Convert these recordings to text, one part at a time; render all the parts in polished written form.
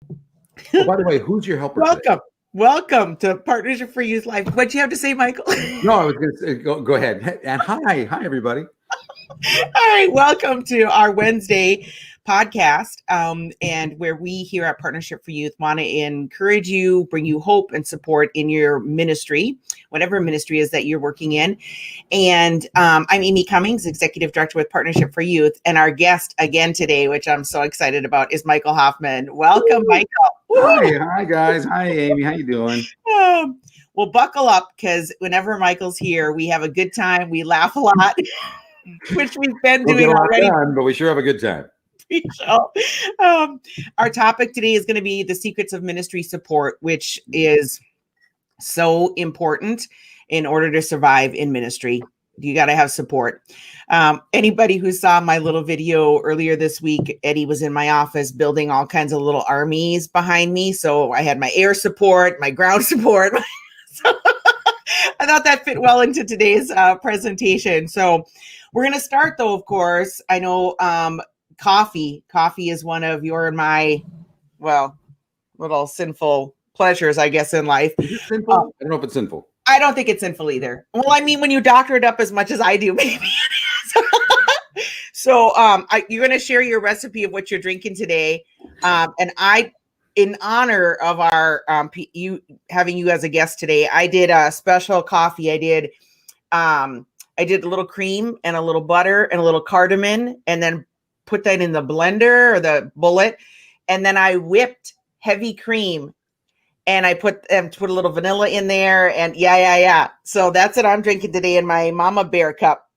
Oh, by the way, who's your helper today? Welcome to Partnership for Youth Life. What do you have to say, Michael? No, I was going to say, go ahead. And hi, everybody. All right, welcome to our Wednesday podcast, and where we here at Partnership for Youth want to encourage you, bring you hope and support in your ministry, whatever ministry is that you're working in. And I'm Amy Cummings, Executive Director with Partnership for Youth, and our guest again today, which I'm so excited about, is Michael Hoffman. Welcome, Michael. Hi, guys. Hi, Amy. How you doing? Well, buckle up, because whenever Michael's here, we have a good time. We laugh a lot. Which we've been doing already. Done, but we sure have a good time. Our topic today is going to be the secrets of ministry support, which is so important in order to survive in ministry. You got to have support. Anybody who saw my little video earlier this week, Eddie was in my office building all kinds of little armies behind me. So I had my air support, my ground support. So I thought that fit well into today's presentation. So we're going to start, though, of course. I know coffee. Coffee is one of your and my, well, little sinful pleasures, I guess, in life. Is it sinful? I don't know if it's sinful. I don't think it's sinful either. Well, I mean, when you doctor it up as much as I do, maybe it is. So you're going to share your recipe of what you're drinking today. And I, in honor of our having you as a guest today, I did a special coffee. I did a little cream and a little butter and a little cardamom, and then put that in the blender or the bullet. And then I whipped heavy cream, and I put a little vanilla in there, and yeah. So that's what I'm drinking today in my Mama Bear cup.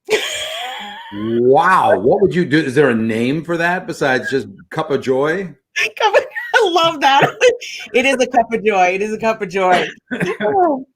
Wow. What would you do? Is there a name for that besides just Cup of Joy? I love that. It is a cup of joy. It is a cup of joy.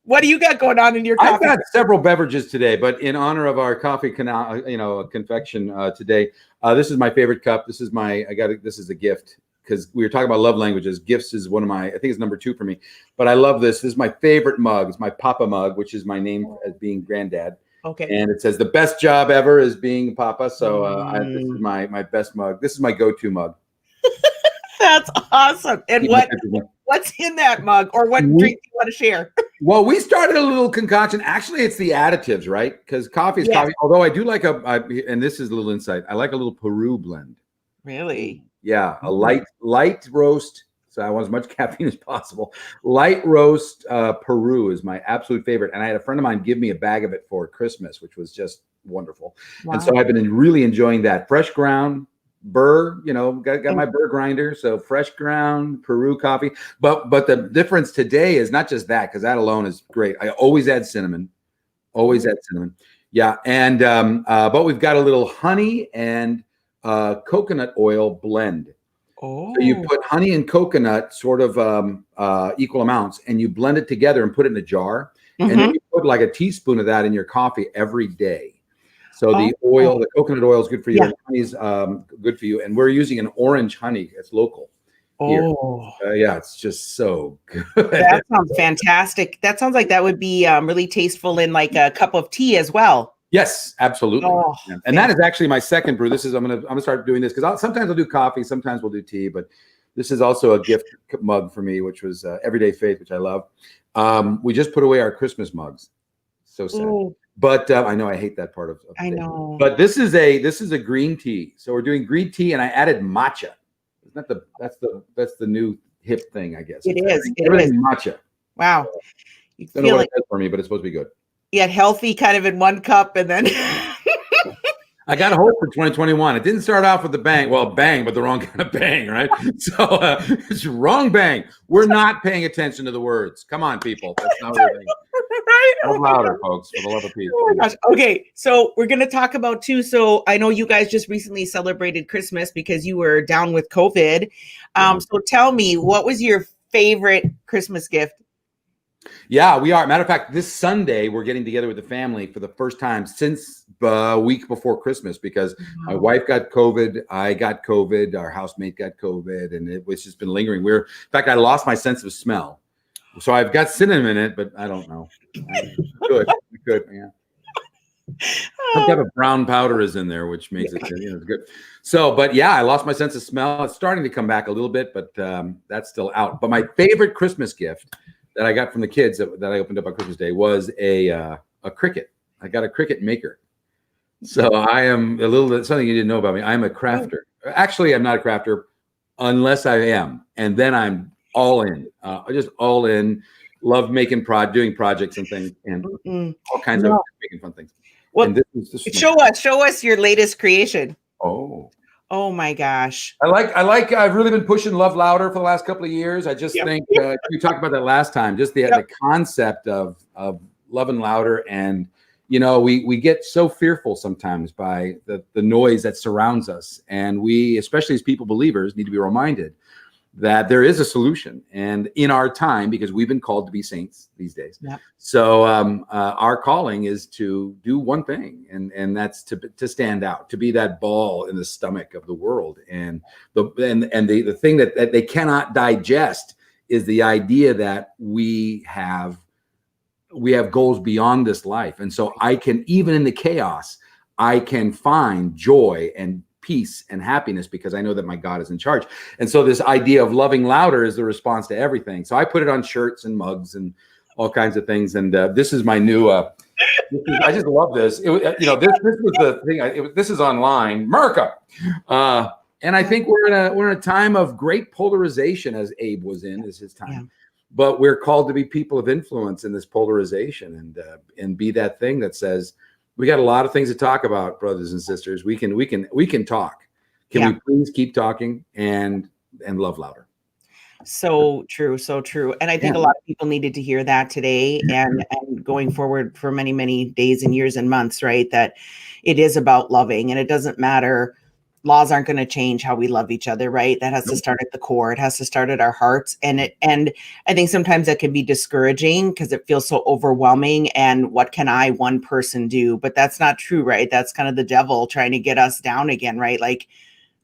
What do you got going on in your coffee? I've got several beverages today, but in honor of our coffee confection today, this is my favorite cup. This is this is a gift, because we were talking about love languages. Gifts is one of my, I think it's number 2 for me, but I love this. This is my favorite mug. It's my Papa mug, which is my name as being granddad. Okay. And it says the best job ever is being Papa. So this is my best mug. This is my go-to mug. That's awesome. And what's in that mug, or what drink do you want to share? Well, we started a little concoction. Actually, it's the additives, right? Because coffee is coffee. Although I do like and this is a little insight, I like a little Peru blend. Really? Yeah, a light roast. So I want as much caffeine as possible. Light roast Peru is my absolute favorite. And I had a friend of mine give me a bag of it for Christmas, which was just wonderful. Wow. And so I've been really enjoying that. Fresh ground burr, got my burr grinder. So fresh ground Peru coffee. But the difference today is not just that, because that alone is great. I always add cinnamon. Yeah. And but we've got a little honey and coconut oil blend. So you put honey and coconut sort of equal amounts, and you blend it together and put it in a jar. Mm-hmm. And then you put like a teaspoon of that in your coffee every day. So the coconut oil is good for you. Yeah. The honey is good for you. And we're using an orange honey. It's local. Yeah, it's just so good. That sounds fantastic. That sounds like that would be really tasteful in like a cup of tea as well. Yes, absolutely. And that is actually my second brew. This is I'm gonna start doing this, because sometimes I'll do coffee, sometimes we'll do tea, but this is also a gift mug for me, which was Everyday Faith, which I love. We just put away our Christmas mugs. So sad. Ooh. But I know I hate that part of I know. But this is a green tea. So we're doing green tea, and I added matcha. Isn't that that's the new hip thing, I guess. It is. Everything's matcha. Wow. You feel know what it does for me, but it's supposed to be good. Yeah, healthy kind of in one cup, and then I got a hope for 2021. It didn't start off with the bang. Well, bang, but the wrong kind of bang, right? So it's wrong bang. We're not paying attention to the words. Come on, people. That's not what we're doing. Right? Oh, louder, folks, for the love of peace. Oh my gosh. Okay, so we're going to talk about too. So I know you guys just recently celebrated Christmas because you were down with COVID. So tell me, what was your favorite Christmas gift? Yeah, we are. Matter of fact, this Sunday, we're getting together with the family for the first time since a week before Christmas, because my wife got COVID, I got COVID, our housemate got COVID, and it was just been lingering. In fact, I lost my sense of smell. So I've got cinnamon in it, but I don't know. Good, yeah. Some type of brown powder is in there, which makes it, it's good. So, but yeah, I lost my sense of smell. It's starting to come back a little bit, but that's still out. But my favorite Christmas gift that I got from the kids that I opened up on Christmas Day was a Cricut. I got a Cricut maker. So I am something you didn't know about me. I'm a crafter. Actually, I'm not a crafter unless I am. And then I'm all in, just all in. Love making doing projects and things and all kinds of making fun things. Well, show us your latest creation. Oh my gosh. I've really been pushing Love Louder for the last couple of years. I just think we talked about that last time, just the concept of loving louder. And, we get so fearful sometimes by the noise that surrounds us. And we, especially as people believers, need to be reminded that there is a solution, and in our time, because we've been called to be saints these days. Yep. So our calling is to do one thing, and that's to stand out, to be that ball in the stomach of the world. And the thing that they cannot digest is the idea that we have goals beyond this life. And so I can, even in the chaos, I can find joy and peace and happiness because I know that my God is in charge. And so this idea of loving louder is the response to everything. So I put it on shirts and mugs and all kinds of things. And this is my new, I just love this. This was the thing. This is online, America. And I think we're in a time of great polarization, as Abe was in, is his time. Yeah. But we're called to be people of influence in this polarization and be that thing that says, we got a lot of things to talk about, brothers and sisters. We can talk. Can we please keep talking and love louder? So true, so true. And I think a lot of people needed to hear that today and going forward for many, many days and years and months, right? That it is about loving, and it doesn't matter. Laws aren't going to change how we love each other, right? That has to start at the core. It has to start at our hearts. And I think sometimes that can be discouraging because it feels so overwhelming. And what can one person do? But that's not true, right? That's kind of the devil trying to get us down again, right? Like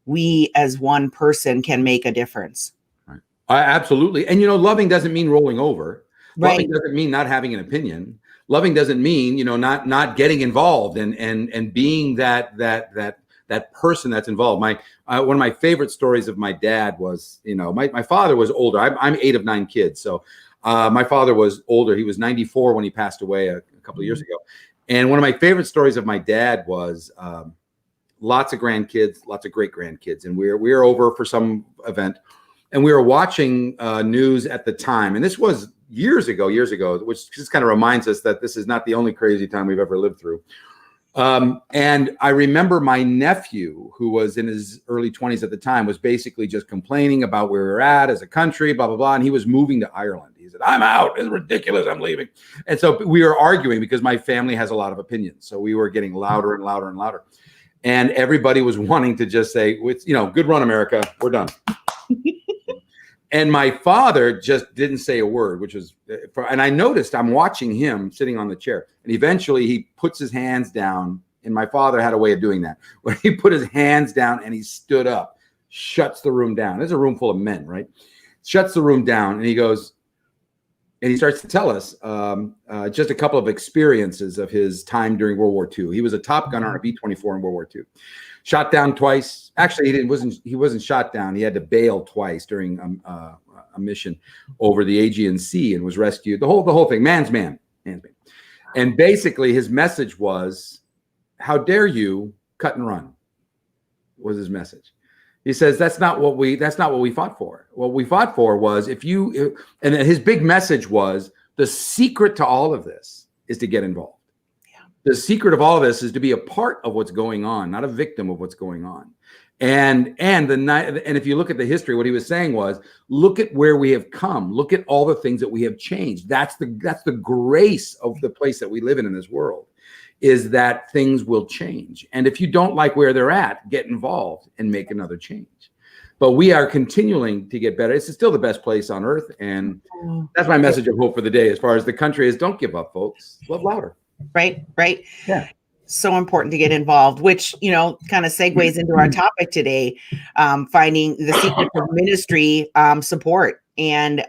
we as one person can make a difference. Right. Absolutely. And, loving doesn't mean rolling over. Right. Loving doesn't mean not having an opinion. Loving doesn't mean, not getting involved and being that person that's involved. One of my favorite stories of my dad was, my father was older. I'm 8 of 9 kids. So my father was older. He was 94 when he passed away a couple of years ago. And one of my favorite stories of my dad was lots of grandkids, lots of great grandkids. And we were over for some event and we were watching news at the time. And this was years ago, which just kind of reminds us that this is not the only crazy time we've ever lived through. And I remember my nephew, who was in his early 20s at the time, was basically just complaining about where we're at as a country, blah, blah, blah. And he was moving to Ireland. He said, I'm out. It's ridiculous. I'm leaving. And so we were arguing because my family has a lot of opinions. So we were getting louder and louder and louder. And everybody was wanting to just say, good run, America. We're done. And my father just didn't say a word, and I noticed I'm watching him sitting on the chair, and eventually he puts his hands down, and my father had a way of doing that. When he put his hands down and he stood up, shuts the room down. There's a room full of men, right? Shuts the room down, and he goes, and he starts to tell us just a couple of experiences of his time during World War II. He was a Top Gunner on a B-24 in World War II. Shot down twice. Actually, he wasn't shot down. He had to bail twice during a mission over the Aegean Sea and was rescued. The whole thing. Man's man. And basically, his message was, "How dare you cut and run?" Was his message. He says that's not what we fought for. What we fought for was and then his big message was the secret to all of this is to get involved. The secret of all of this is to be a part of what's going on, not a victim of what's going on. And if you look at the history, what he was saying was, look at where we have come. Look at all the things that we have changed. That's the grace of the place that we live in this world, is that things will change. And if you don't like where they're at, get involved and make another change. But we are continuing to get better. It's still the best place on earth. And that's my message of hope for the day as far as the country is. Don't give up, folks. Love louder. Right. Yeah. So important to get involved, which, kind of segues into our topic today, finding the secret of ministry support. And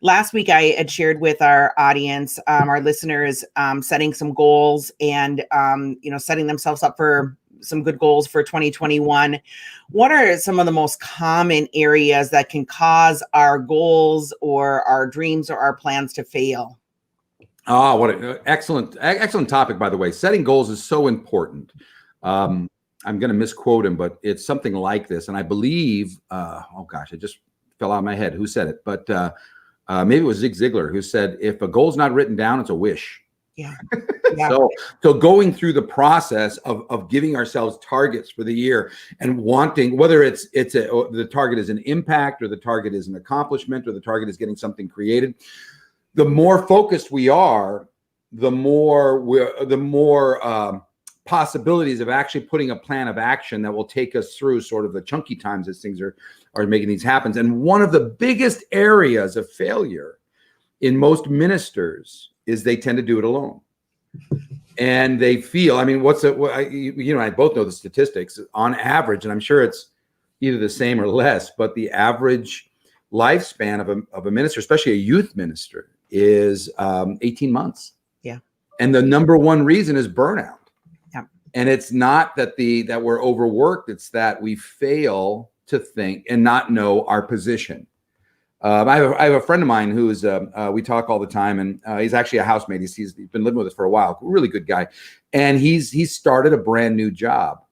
last week I had shared with our audience, our listeners, setting some goals and, setting themselves up for some good goals for 2021. What are some of the most common areas that can cause our goals or our dreams or our plans to fail? Oh, what an excellent topic, by the way. Setting goals is so important. I'm going to misquote him, but it's something like this. And I believe, oh gosh, it just fell out of my head who said it, but maybe it was Zig Ziglar who said, if a goal's not written down, it's a wish. Yeah. So going through the process of giving ourselves targets for the year and wanting, whether the target is an impact or the target is an accomplishment or the target is getting something created, the more focused we are, the more possibilities of actually putting a plan of action that will take us through sort of the chunky times as things are making these happen. And one of the biggest areas of failure in most ministers is they tend to do it alone. And they feel, I mean, I both know the statistics on average, and I'm sure it's either the same or less, but the average lifespan of a minister, especially a youth minister, is 18 months. Yeah. And the number one reason is burnout. Yeah. And it's not that we're overworked, it's that we fail to think and not know our position. I have a friend of mine who's we talk all the time, and he's actually a housemate. He's been living with us for a while. Really good guy, and he's started a brand new job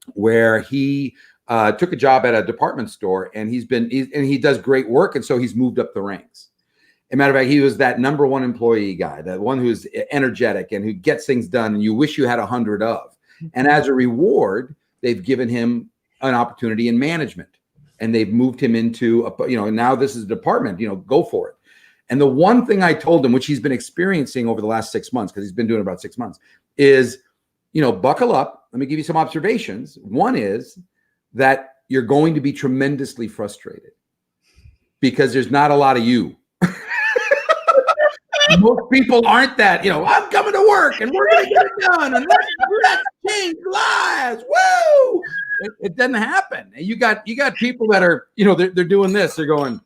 where he took a job at a department store, and he does great work, and so he's moved up the ranks. As a matter of fact, he was that number one employee guy, that one who's energetic and who gets things done, and you wish you had 100 of. And as a reward, they've given him an opportunity in management. And they've moved him into, now this is a department, go for it. And the one thing I told him, which he's been experiencing over the last 6 months, because he's been doing about 6 months, is, buckle up. Let me give you some observations. One is that you're going to be tremendously frustrated because there's not a lot of you. Most people aren't that, I'm coming to work and we're going to get it done and let's change lives. Woo! It doesn't happen. And you got people that are, they're doing this. They're going,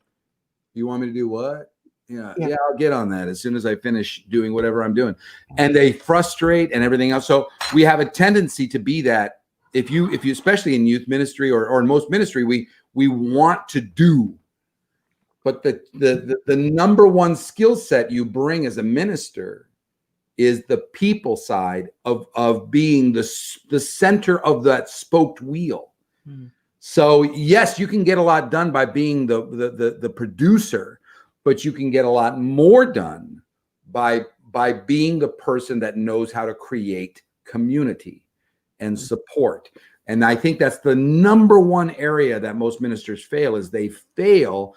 you want me to do what? Yeah, I'll get on that as soon as I finish doing whatever I'm doing. And they frustrate and everything else. So we have a tendency to be that. If you especially in youth ministry or in most ministry, we want to do. But the number one skill set you bring as a minister is the people side of being the center of that spoked wheel. So yes, you can get a lot done by being the producer, but you can get a lot more done by being the person that knows how to create community and support. And I think that's the number one area that most ministers fail, is they fail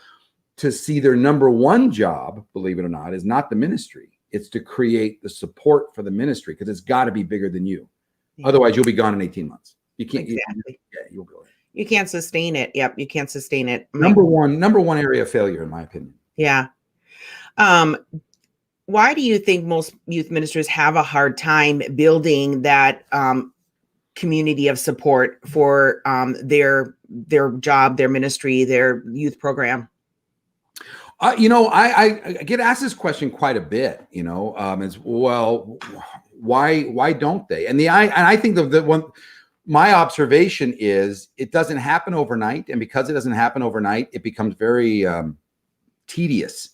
to see their number one job, believe it or not, is not the ministry. It's to create the support for the ministry, because it's got to be bigger than you. Yeah. Otherwise, you'll be gone in 18 months. You can't. Exactly. You'll go. You can't sustain it. Yep, you can't sustain it. Number one area of failure, in my opinion. Yeah. Why do you think most youth ministers have a hard time building that community of support for their job, their ministry, their youth program? I get asked this question quite a bit. As well, why don't they? And I think the one, my observation is it doesn't happen overnight, and because it doesn't happen overnight, it becomes very tedious,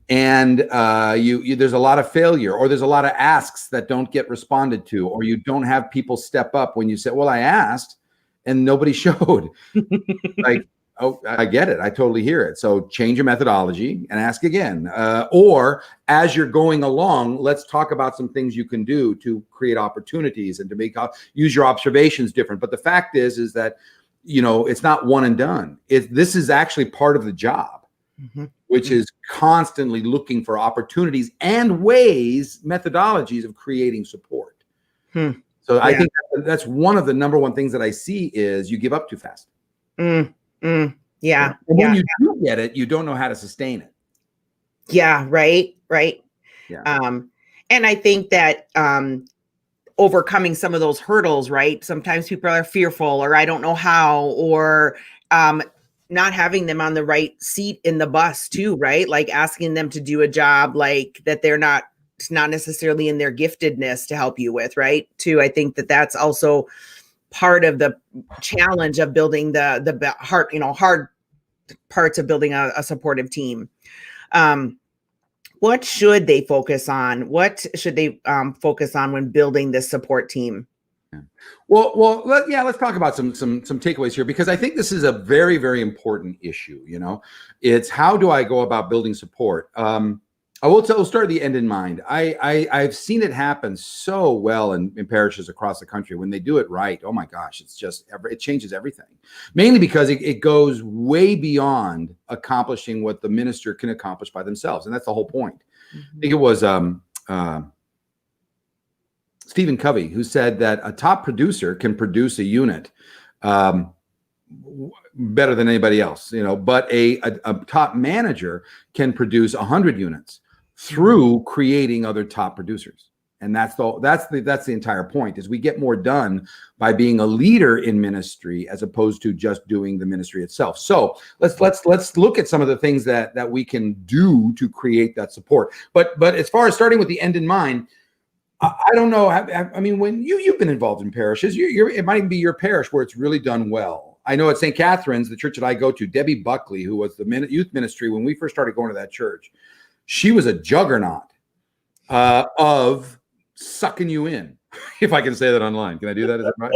and there's a lot of failure, or there's a lot of asks that don't get responded to, or you don't have people step up when you say, "Well, I asked," and nobody showed. Like, oh, I get it. I totally hear it. So change your methodology and ask again. Or as you're going along, let's talk about some things you can do to create opportunities and to use your observations different. But the fact is that, it's not one and done. This is actually part of the job, which is constantly looking for opportunities and ways, methodologies of creating support. So I think that's one of the number one things that I see is you give up too fast. Yeah. And when you do get it, you don't know how to sustain it. Yeah. Right. Yeah. And I think that overcoming some of those hurdles, right? Sometimes people are fearful, or I don't know how, or not having them on the right seat in the bus too, right? Like asking them to do a job like that they're not, it's not necessarily in their giftedness to help you with, right? Too, I think that that's also part of the challenge of building the hard, hard parts of building a supportive team. What should they focus on? What should they focus on when building this support team? Let's talk about some takeaways here, because I think this is a very, very important issue. It's how do I go about building support? We'll start at the end in mind. I've seen it happen so well in parishes across the country when they do it right. Oh my gosh, it changes everything. Mainly because it goes way beyond accomplishing what the minister can accomplish by themselves, and that's the whole point. I think it was Stephen Covey who said that a top producer can produce a unit better than anybody else, but a top manager can produce 100 units through creating other top producers. And that's the entire point, is we get more done by being a leader in ministry as opposed to just doing the ministry itself. So let's look at some of the things that we can do to create that support. But as far as starting with the end in mind, I don't know. I mean, when you've been involved in parishes, it might even be your parish where it's really done well. I know at St. Catherine's, the church that I go to, Debbie Buckley, who was the youth ministry when we first started going to that church, she was a juggernaut of sucking you in, if I can say that online. Can I do that? Is that right?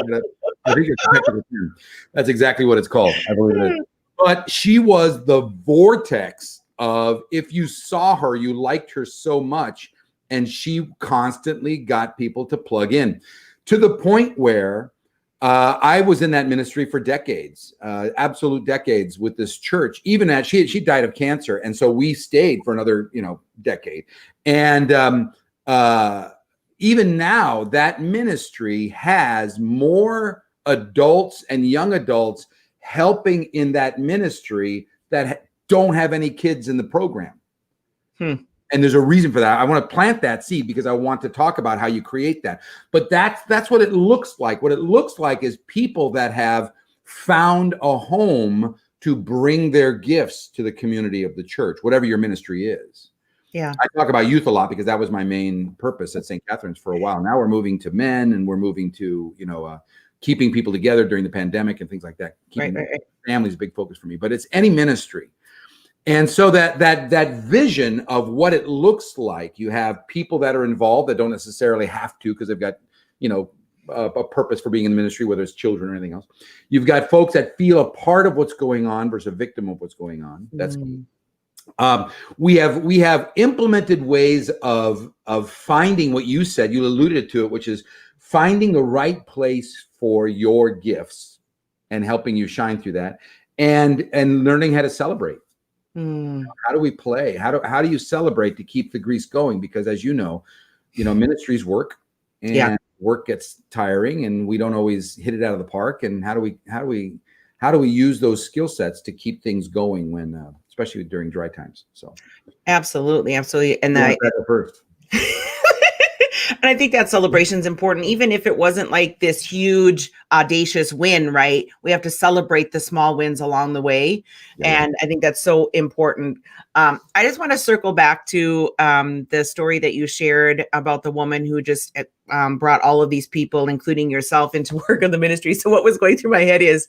I think it's a technical term. That's exactly what it's called. I believe it is. But she was the vortex of, if you saw her, you liked her so much. And she constantly got people to plug in, to the point where I was in that ministry for decades, absolute decades with this church. Even as she died of cancer, and so we stayed for another decade. And even now, that ministry has more adults and young adults helping in that ministry that don't have any kids in the program. And there's a reason for that. I want to plant that seed because I want to talk about how you create that. But that's what it looks like. What it looks like is people that have found a home to bring their gifts to the community of the church, whatever your ministry is. Yeah. I talk about youth a lot because that was my main purpose at St. Catherine's for a while. Now we're moving to men, and we're moving to, keeping people together during the pandemic and things like that. Keeping families is a big focus for me, but it's any ministry. And so that vision of what it looks like, you have people that are involved that don't necessarily have to because they've got, a purpose for being in the ministry, whether it's children or anything else. You've got folks that feel a part of what's going on versus a victim of what's going on. That's key. We have implemented ways of finding what you said. You alluded to it, which is finding the right place for your gifts and helping you shine through that, and learning how to celebrate. How do we play? How do you celebrate to keep the grease going? Because as ministries work, and work gets tiring, and we don't always hit it out of the park. And how do we use those skill sets to keep things going when, especially during dry times? So absolutely, and that first. And I think that celebration is important, even if it wasn't like this huge, audacious win, right? We have to celebrate the small wins along the way. Yeah. And I think that's so important. I just want to circle back to the story that you shared about the woman who just brought all of these people, including yourself, into work on the ministry. So what was going through my head is,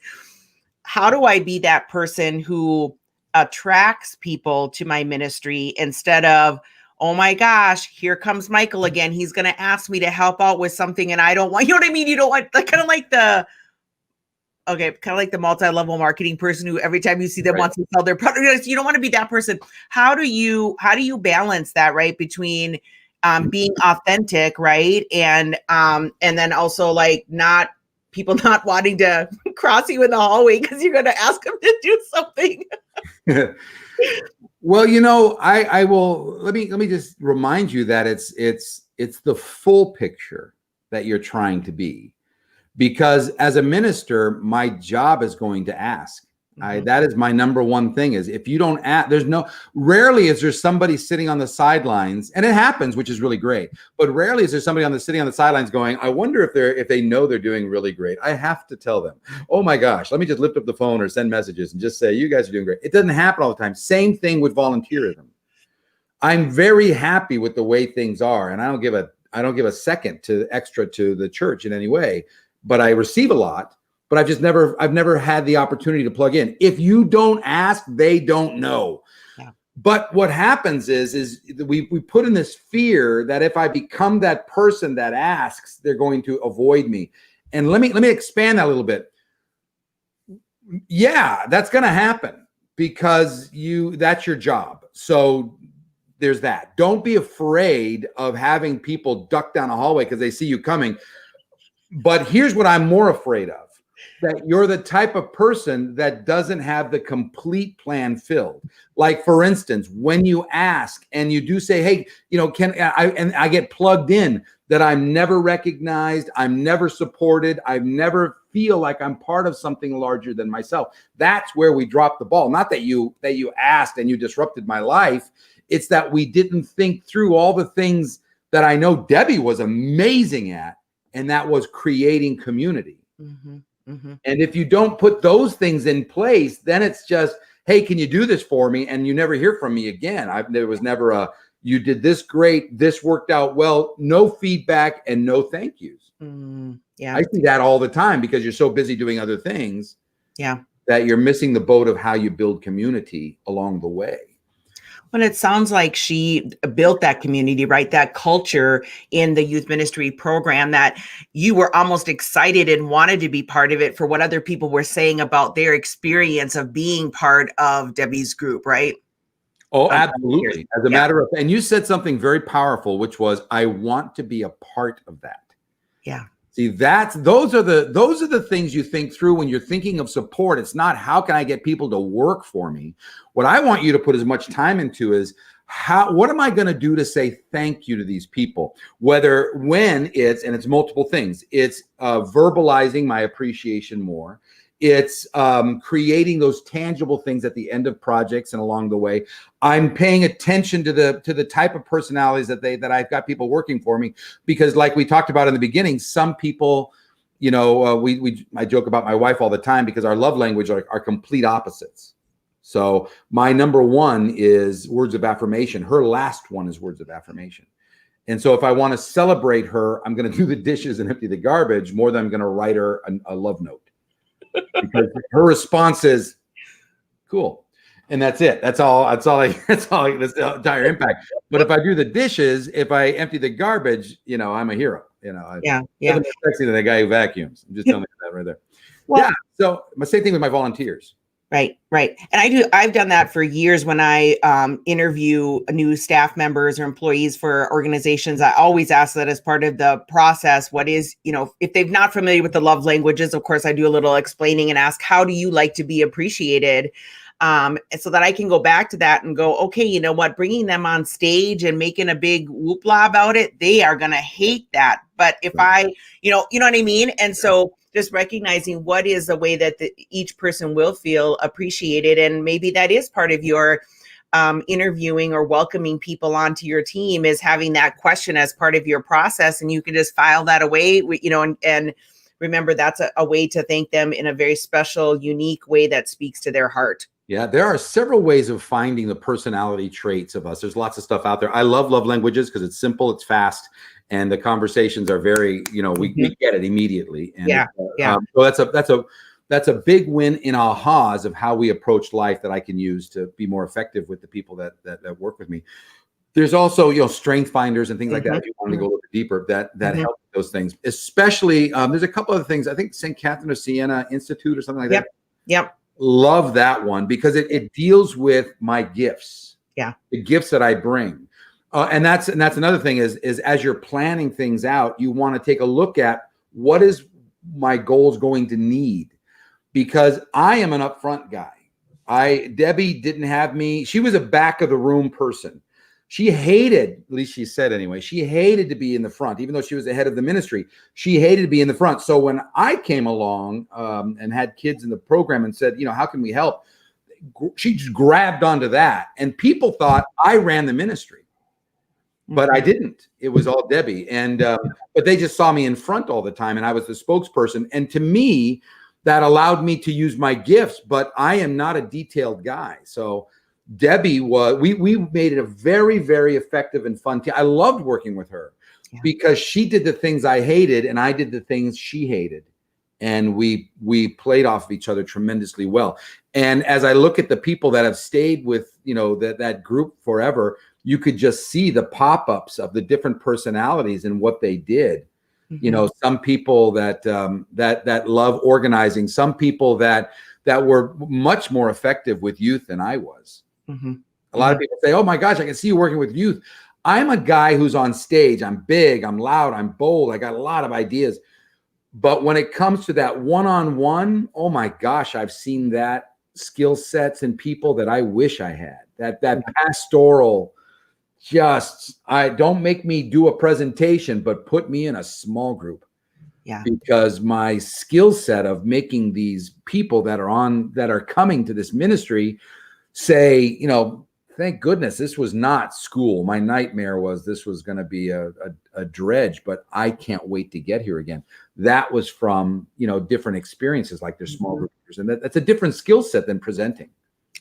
how do I be that person who attracts people to my ministry instead of, oh my gosh, here comes Michael again. He's going to ask me to help out with something and I don't want, you know what I mean? You don't want, kind of like the multi-level marketing person who every time you see them wants to sell their product. You don't want to be that person. How do you balance that, right? Between being authentic, right? And then also people not wanting to cross you in the hallway because you're going to ask them to do something. Well, I will, let me just remind you that it's the full picture that you're trying to be, because as a minister, my job is going to ask, That is my number one thing is if you don't ask, rarely is there somebody sitting on the sidelines, and it happens, which is really great. But rarely is there somebody sitting on the sidelines going, I wonder if they know they're doing really great. I have to tell them, oh my gosh, let me just lift up the phone or send messages and just say, you guys are doing great. It doesn't happen all the time. Same thing with volunteerism. I'm very happy with the way things are, and I don't give a second extra to the church in any way, but I receive a lot. But I've never had the opportunity to plug in. If you don't ask, they don't know. Yeah. But what happens is we put in this fear that if I become that person that asks, they're going to avoid me. And let me expand that a little bit. Yeah, that's going to happen because that's your job. So there's that. Don't be afraid of having people duck down a hallway because they see you coming. But here's what I'm more afraid of. That you're the type of person that doesn't have the complete plan filled. Like, for instance, when you ask and you do say, hey, I get plugged in, that I'm never recognized, I'm never supported, I never feel like I'm part of something larger than myself. That's where we drop the ball. Not that you asked and you disrupted my life. It's that we didn't think through all the things that I know Debbie was amazing at, and that was creating community. Mm-hmm. Mm-hmm. And if you don't put those things in place, then it's just, hey, can you do this for me? And you never hear from me again. There was never you did this great, this worked out well, no feedback and no thank yous. Yeah. I see that all the time because you're so busy doing other things. Yeah. That you're missing the boat of how you build community along the way. Well, it sounds like she built that community, right? That culture in the youth ministry program that you were almost excited and wanted to be part of it for what other people were saying about their experience of being part of Debbie's group, right? Oh, absolutely. As a matter of, and you said something very powerful, which was, I want to be a part of that. Yeah. See, those are the things you think through when you're thinking of support. It's not how can I get people to work for me. What I want you to put as much time into is what am I going to do to say thank you to these people? When it's multiple things. It's verbalizing my appreciation more. It's creating those tangible things at the end of projects and along the way. I'm paying attention to the type of personalities that I've got people working for me, because like we talked about in the beginning, some people, I joke about my wife all the time because our love language are complete opposites. So my number one is words of affirmation. Her last one is words of affirmation. And so if I want to celebrate her, I'm going to do the dishes and empty the garbage more than I'm going to write her a love note. Because her response is cool, and that's it. That's all. That's the entire impact. But if I do the dishes, if I empty the garbage, I'm a hero. Yeah. I'm more sexy than the guy who vacuums. I'm just telling you that right there. Well, yeah. So my same thing with my volunteers. Right. And I've done that for years when I interview new staff members or employees for organizations. I always ask that as part of the process, what is, if they're not familiar with the love languages, of course, I do a little explaining and ask, how do you like to be appreciated? So that I can go back to that and go, okay, you know what, bringing them on stage and making a big whoopla about it, they are going to hate that. But if I, you know what I mean? And so just recognizing what is the way that each person will feel appreciated. And maybe that is part of your interviewing or welcoming people onto your team, is having that question as part of your process. And you can just file that away, and remember that's a way to thank them in a very special, unique way that speaks to their heart. Yeah, there are several ways of finding the personality traits of us. There's lots of stuff out there. I love languages because it's simple, it's fast, and the conversations are very, we get it immediately. And so that's a big win in ahas of how we approach life that I can use to be more effective with the people that work with me. There's also, strength finders and things like that. If you want to go a little bit deeper, that help with those things. Especially, there's a couple of things. I think St. Catherine of Siena Institute or something like that. Yep. Love that one because it deals with my gifts. Yeah. The gifts that I bring. And that's another thing is as you're planning things out, you want to take a look at what is my goals going to need, because I am an upfront guy. Debbie didn't have me. She was a back of the room person. she hated, at least she said anyway, she hated to be in the front, even though she was the head of the ministry. She hated to be in the front. So when I came along and had kids in the program and said, how can we help? She just grabbed onto that. And people thought I ran the ministry, but I didn't. It was all Debbie. And but they just saw me in front all the time, and I was the spokesperson. And to me, that allowed me to use my gifts, but I am not a detailed guy. So Debbie we made it a very, very effective and fun team. I loved working with her because she did the things I hated and I did the things she hated. And we played off of each other tremendously well. And as I look at the people that have stayed with, that group forever, you could just see the pop-ups of the different personalities and what they did. Some people that love organizing, some people that were much more effective with youth than I was. A lot of people say, oh my gosh, I can see you working with youth. I'm a guy who's on stage. I'm big, I'm loud, I'm bold. I got a lot of ideas. But when it comes to that one-on-one, oh my gosh, I've seen that skill sets in people that I wish I had. That pastoral, I don't make me do a presentation, but put me in a small group. Yeah. Because my skill set of making these people that are coming to this ministry say, thank goodness this was not school. My nightmare was this was going to be a dredge, but I can't wait to get here again. That was from, different experiences like their small groups. And that's a different skill set than presenting.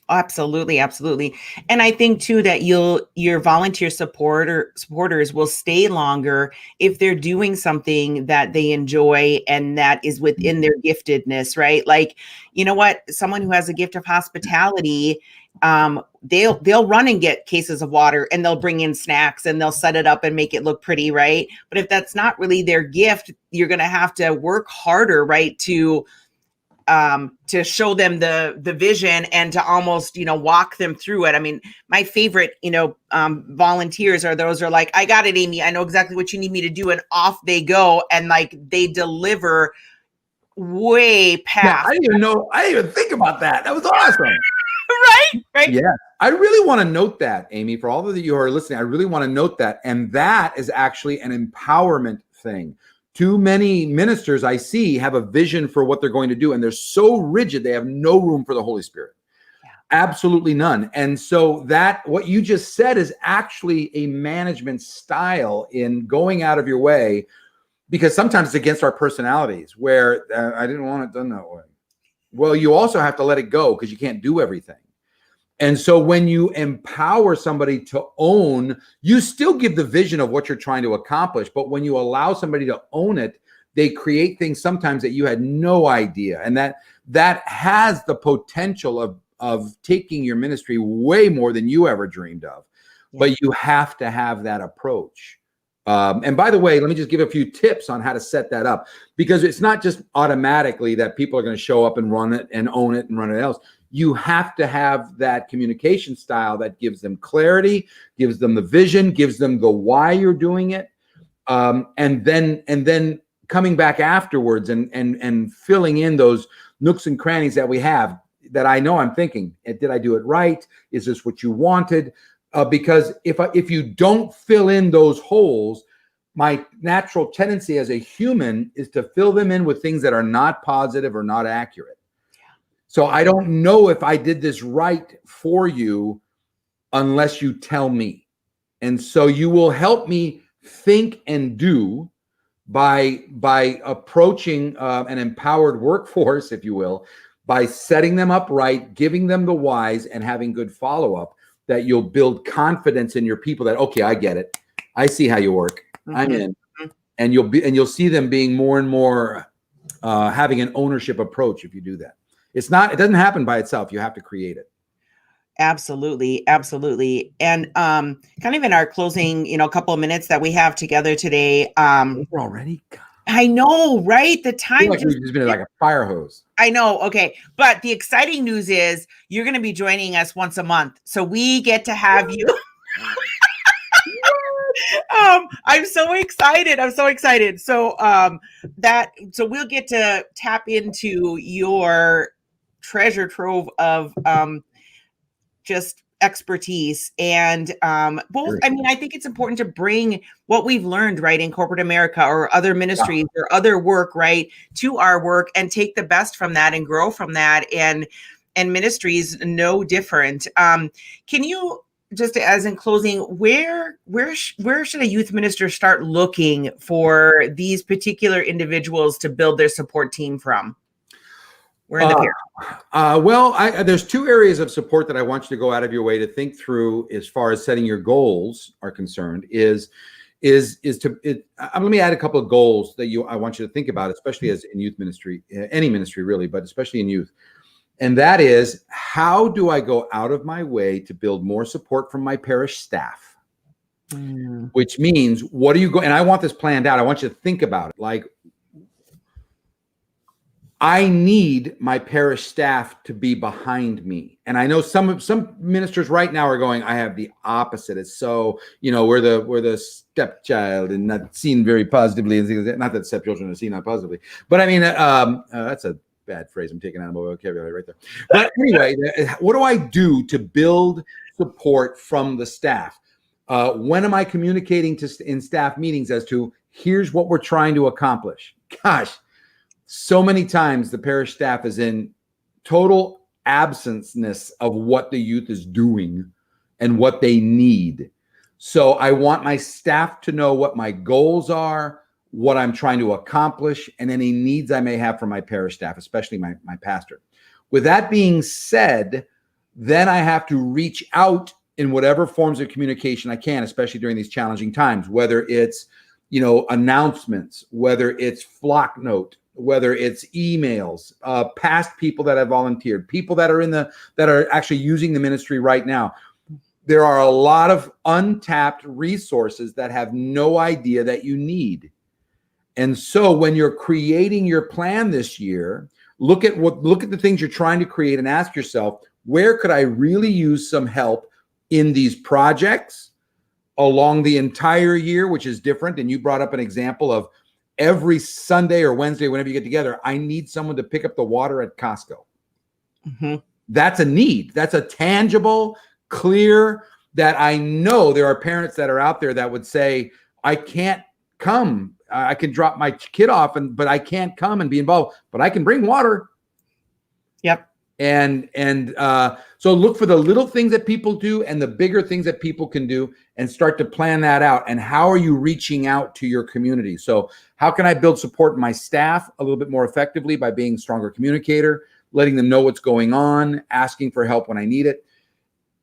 Absolutely. Absolutely. And I think too, that your volunteer supporters will stay longer if they're doing something that they enjoy and that is within their giftedness, right? Like, someone who has a gift of hospitality, they'll run and get cases of water and they'll bring in snacks and they'll set it up and make it look pretty, right? But if that's not really their gift, you're going to have to work harder, right? To show them the vision and to almost, walk them through it. I mean, my favorite, volunteers are those who are like, I got it, Amy. I know exactly what you need me to do. And off they go. And like, they deliver way past. Yeah, I didn't even think about that. That was awesome. Right. Yeah. I really want to note that, Amy, for all of you who are listening, I really want to note that. And that is actually an empowerment thing. Too many ministers I see have a vision for what they're going to do, and they're so rigid, they have no room for the Holy Spirit. Yeah. Absolutely none. And so that what you just said is actually a management style in going out of your way, because sometimes it's against our personalities where I didn't want it done that way. Well, you also have to let it go because you can't do everything. And so when you empower somebody to own, you still give the vision of what you're trying to accomplish. But when you allow somebody to own it, they create things sometimes that you had no idea. And that has the potential of taking your ministry way more than you ever dreamed of. Yeah. But you have to have that approach. And by the way, let me just give a few tips on how to set that up, because it's not just automatically that people are going to show up and run it and own it and run it else. You have to have that communication style that gives them clarity, gives them the vision, gives them the why you're doing it. And then coming back afterwards and filling in those nooks and crannies that we have that I know I'm thinking, did I do it right? Is this what you wanted? Because if you don't fill in those holes, my natural tendency as a human is to fill them in with things that are not positive or not accurate. So I don't know if I did this right for you unless you tell me. And so you will help me think and do by approaching an empowered workforce, if you will, by setting them up right, giving them the whys, and having good follow-up, that you'll build confidence in your people that, okay, I get it. I see how you work. Mm-hmm. I'm in. And you'll see them being more and more having an ownership approach if you do that. It doesn't happen by itself. You have to create it. Absolutely. Absolutely. And kind of in our closing, couple of minutes that we have together today. We're already gone. I know, right? The time we've just been like a fire hose. I know. Okay. But the exciting news is you're going to be joining us once a month. So we get to have you. I'm so excited. So so we'll get to tap into your treasure trove of just expertise and both. I mean, I think it's important to bring what we've learned, right, in corporate America or other ministries or other work, right, to our work and take the best from that and grow from that. And ministries no different. Can you just, as in closing, where should a youth minister start looking for these particular individuals to build their support team from? Where in the pyramid? Well, there's two areas of support that I want you to go out of your way to think through as far as setting your goals are concerned. Let me add a couple of goals that I want you to think about, especially as in youth ministry, any ministry really, but especially in youth. And that is, how do I go out of my way to build more support from my parish staff? Which means, what are you going? And I want this planned out. I want you to think about it. Like, I need my parish staff to be behind me. And I know some ministers right now are going, I have the opposite. It's so, we're the stepchild and not seen very positively. Not that stepchildren are seen not positively, but I mean, that's a bad phrase I'm taking out of my vocabulary right there. But anyway, what do I do to build support from the staff? When am I communicating in staff meetings as to, here's what we're trying to accomplish? Gosh, so many times the parish staff is in total absenceness of what the youth is doing and what they need. So I want my staff to know what my goals are, what I'm trying to accomplish, and any needs I may have for my parish staff, especially my pastor. With that being said, then I have to reach out in whatever forms of communication I can, especially during these challenging times, whether it's, announcements, whether it's flock note, whether it's emails, past people that have volunteered, people that are actually using the ministry right now. There are a lot of untapped resources that have no idea that you need. And so when you're creating your plan this year, look at the things you're trying to create and ask yourself, where could I really use some help in these projects along the entire year, which is different. And you brought up an example of every Sunday or Wednesday, whenever you get together, I need someone to pick up the water at Costco. Mm-hmm. That's a need. That's a tangible, clear, that I know there are parents that are out there that would say, I can't come. I can drop my kid off, but I can't come and be involved, but I can bring water. Yep. And so look for the little things that people do and the bigger things that people can do, and start to plan that out. And how are you reaching out to your community? So how can I build support in my staff a little bit more effectively by being a stronger communicator, letting them know what's going on, asking for help when I need it,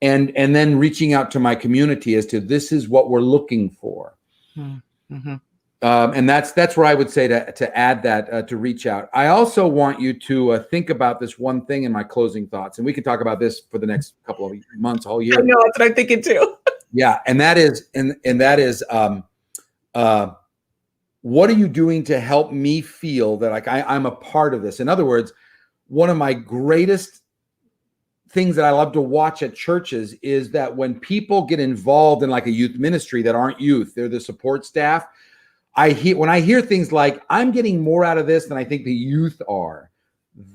and then reaching out to my community as to, this is what we're looking for. Mm-hmm. And that's where I would say to add that, to reach out. I also want you to think about this one thing in my closing thoughts, and we can talk about this for the next couple of months, all year. I know, that's what I'm thinking too. Yeah, and that is, what are you doing to help me feel that like I'm a part of this? In other words, one of my greatest things that I love to watch at churches is that when people get involved in like a youth ministry that aren't youth, they're the support staff. When I hear things like, I'm getting more out of this than I think the youth are,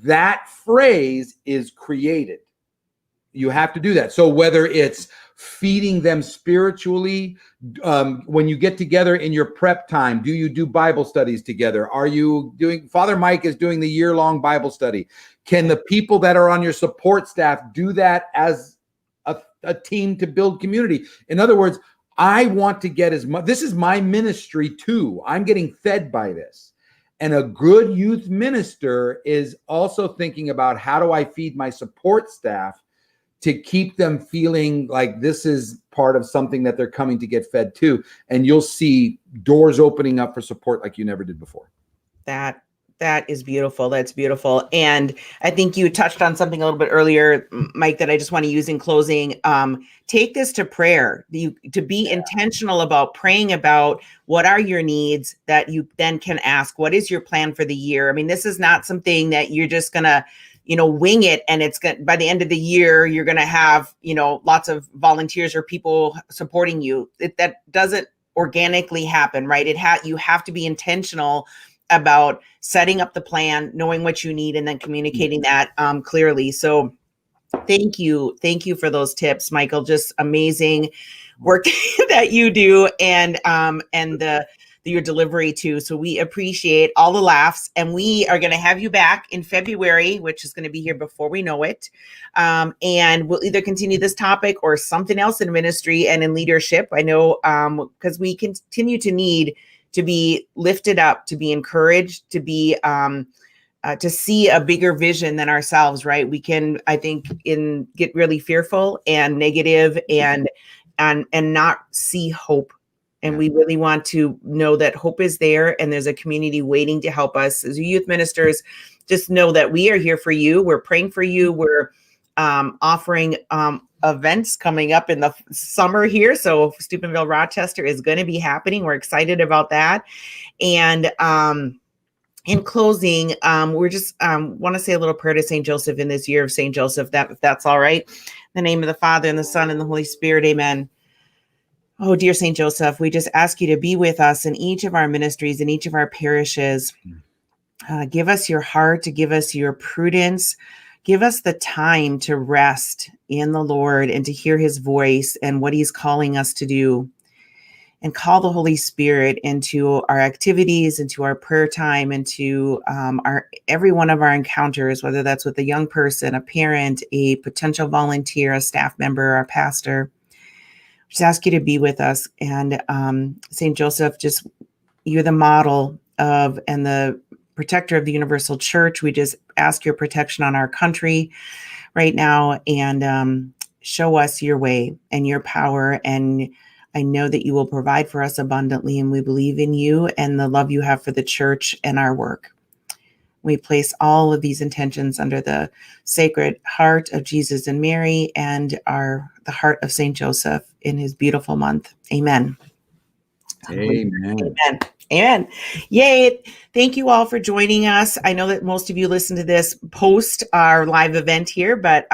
that phrase is created. You have to do that. So whether it's feeding them spiritually, when you get together in your prep time, do you do Bible studies together? Are you doing, Father Mike is doing the year-long Bible study. Can the people that are on your support staff do that as a team to build community? In other words, I want to get as much, this is my ministry too. I'm getting fed by this. And a good youth minister is also thinking about, how do I feed my support staff to keep them feeling like this is part of something that they're coming to get fed to. And you'll see doors opening up for support like you never did before. That is beautiful. That's beautiful. And I think you touched on something a little bit earlier, Mike, that I just want to use in closing. Take this to prayer, to be intentional about praying about what are your needs that you then can ask, what is your plan for the year? I mean, this is not something that you're just going to, wing it. And it's going, by the end of the year, you're going to have, lots of volunteers or people supporting you. That doesn't organically happen, right? You have to be intentional about setting up the plan, knowing what you need, and then communicating that clearly. So Thank you. Thank you for those tips, Michael. Just amazing work that you do, and your delivery too. So we appreciate all the laughs, and we are going to have you back in February, which is going to be here before we know it. And we'll either continue this topic or something else in ministry and in leadership. I know because we continue to need to be lifted up, to be encouraged, to be to see a bigger vision than ourselves, right? We can, I think, get really fearful and negative and not see hope. And we really want to know that hope is there, and there's a community waiting to help us. As youth ministers, just know that we are here for you. We're praying for you. We're offering events coming up in the summer here. So Steubenville Rochester is going to be happening. We're excited about that. And in closing, we're just want to say a little prayer to St. Joseph in this year of St. Joseph, if that's all right. In the name of the Father, and the Son, and the Holy Spirit, amen. Oh, dear St. Joseph, we just ask you to be with us in each of our ministries, in each of our parishes. Give us your heart, to give us your prudence. Give us the time to rest in the Lord and to hear his voice and what he's calling us to do. And call the Holy Spirit into our activities, into our prayer time, into every one of our encounters, whether that's with a young person, a parent, a potential volunteer, a staff member, our pastor. Just ask you to be with us. And St. Joseph, just you're the model of and the protector of the universal church. We just ask your protection on our country right now, and show us your way and your power. And I know that you will provide for us abundantly, and we believe in you and the love you have for the church and our work. We place all of these intentions under the Sacred Heart of Jesus and Mary and the heart of St. Joseph in his beautiful month. Amen. Amen. Amen. Amen. Yay. Thank you all for joining us. I know that most of you listen to this post our live event here, but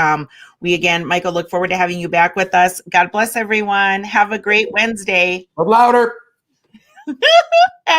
we again, Michael, look forward to having you back with us. God bless everyone. Have a great Wednesday. Louder.